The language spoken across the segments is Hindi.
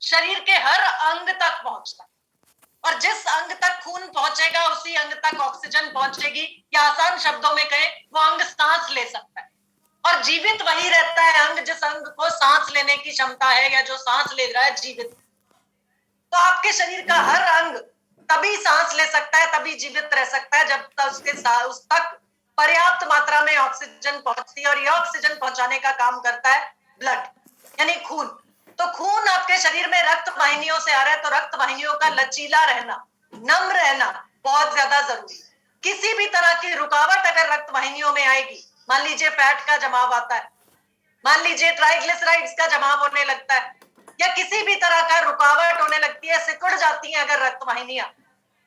शरीर के हर अंग तक पहुंचता है, और जिस अंग तक खून पहुंचेगा उसी अंग तक ऑक्सीजन पहुंचेगी, या आसान शब्दों में कहें वो अंग सांस ले सकता है। और जीवित वही रहता है अंग जिस अंग को सांस लेने की क्षमता है, या जो सांस ले रहा है जीवित। तो आपके शरीर का हर अंग तभी सांस ले सकता है, तभी जीवित रह सकता है, जब तक उस तक पर्याप्त मात्रा में ऑक्सीजन पहुंचती है। और ये ऑक्सीजन पहुंचाने का काम करता है ब्लड, यानी खून। तो खून आपके शरीर में रक्त वाहिनियों से आ रहा है, तो रक्त वाहिनियों का लचीला रहना, नम्र रहना बहुत ज्यादा जरूरी है। किसी भी तरह की रुकावट अगर रक्त वाहिनियों में आएगी, मान लीजिए फैट का जमाव आता है, मान लीजिए ट्राइग्लिसराइड्स का जमाव होने लगता है, या किसी भी तरह का रुकावट होने लगती है, सिकुड़ जाती है अगर रक्त वाहिनियां,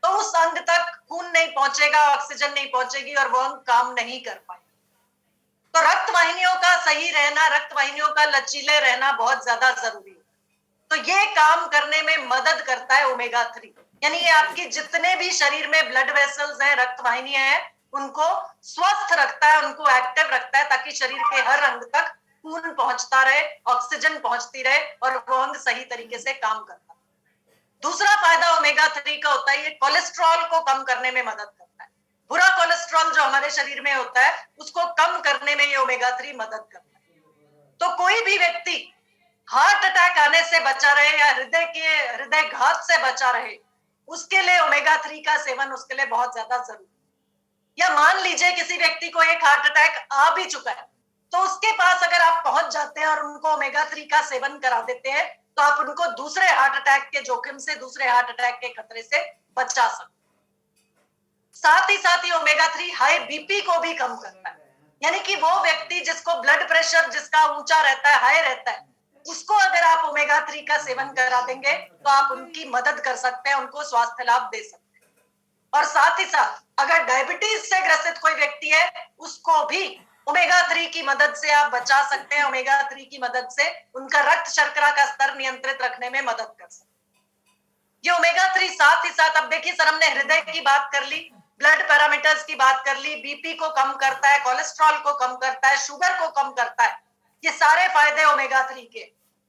तो उस अंग तक खून नहीं पहुंचेगा, ऑक्सीजन नहीं पहुंचेगी, और वो अंग काम नहीं कर पाएगा। तो रक्त वाहिनियों का सही रहना, रक्त वाहिनियों का लचीले रहना बहुत ज्यादा जरूरी है। तो ये काम करने में मदद करता है ओमेगा 3, यानी ये आपकी जितने भी शरीर में ब्लड वेसल्स हैं, रक्त वाहिनियां हैं, उनको स्वस्थ रखता है, उनको एक्टिव रखता है, ताकि शरीर के हर अंग तक खून पहुंचता रहे, ऑक्सीजन पहुंचती रहे, और वो अंग सही तरीके से काम करता है। दूसरा फायदा ओमेगा 3 का होता है, ये कोलेस्ट्रॉल को कम करने में मदद करता है। बुरा कोलेस्ट्रॉल जो हमारे शरीर में होता है, उसको कम करने में ये ओमेगा 3 मदद करता है। तो कोई भी व्यक्ति हार्ट अटैक आने से बचा रहे, या हृदय घात से बचा रहे, उसके लिए ओमेगा 3 का सेवन उसके लिए बहुत ज्यादा जरूरी है। या मान लीजिए किसी व्यक्ति को एक हार्ट अटैक आ भी चुका है, तो उसके पास अगर आप पहुंच जाते हैं और उनको ओमेगा 3 का सेवन करा देते हैं, तो आप उनको दूसरे हार्ट अटैक के जोखिम से, दूसरे हार्ट अटैक के खतरे से बचा सकते हैं। साथ ही साथ ये ओमेगा 3 हाई बीपी को भी कम करता है, यानी कि वो व्यक्ति जिसको ब्लड प्रेशर जिसका ऊंचा रहता है, हाई रहता है, उसको अगर आप ओमेगा 3 का सेवन करा देंगे, तो आप उनकी मदद कर सकते हैं, उनको स्वास्थ्य लाभ दे सकते हैं। और साथ ही साथ अगर डायबिटीज से ग्रसित कोई व्यक्ति है, उसको भी ओमेगा 3 की मदद से आप बचा सकते हैं। ओमेगा 3 की मदद से उनका रक्त शर्करा का स्तर नियंत्रित रखने में मदद कर सकते हैं। ये ओमेगा 3 साथ ही साथ, अब देखिए सर, हमने हृदय की बात कर ली, ब्लड पैरामीटर्स की बात कर ली, बीपी को कम करता है, कोलेस्ट्रॉल को कम करता है, शुगर को कम करता है, ये सारे फायदे ओमेगा 3 के।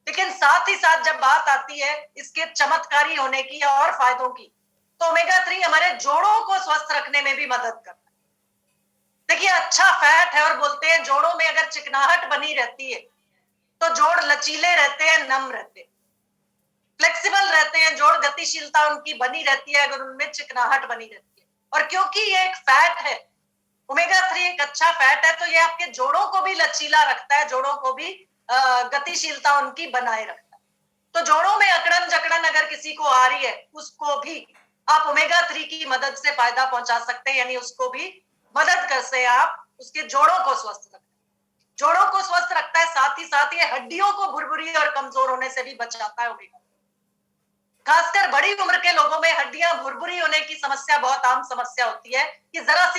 लेकिन साथ ही साथ जब बात आती है इसके चमत्कारी होने की या और फायदों की, तो ओमेगा 3 हमारे जोड़ों को स्वस्थ रखने में भी मदद करता है। देखिए अच्छा फैट है, और बोलते हैं जोड़ों में अगर चिकनाहट बनी रहती है, तो जोड़ लचीले रहते हैं, नम रहते हैं, फ्लेक्सिबल रहते हैं, जोड़ गतिशीलता उनकी बनी रहती है अगर उनमें चिकनाहट बनी रहती है। और क्योंकि ये एक फैट है, ओमेगा 3 एक अच्छा फैट है, तो ये आपके जोड़ों को भी लचीला रखता है, जोड़ों को भी गतिशीलता उनकी बनाए रखता है। तो जोड़ों में अकड़न जकड़न अगर किसी को आ रही है, उसको भी आप ओमेगा 3 की मदद से फायदा पहुंचा सकते हैं, यानी उसको भी मदद कर से आप उसके जोड़ों को स्वस्थ रखते हैं। जोड़ों को स्वस्थ रखता है, साथ ही साथ ये हड्डियों को भुरभुरी और कमजोर होने से भी बचाता है ओमेगा। खासकर बड़ी उम्र के लोगों में हड्डियां भुरभुरी होने की समस्या बहुत आम समस्या होती है, कि जरा सी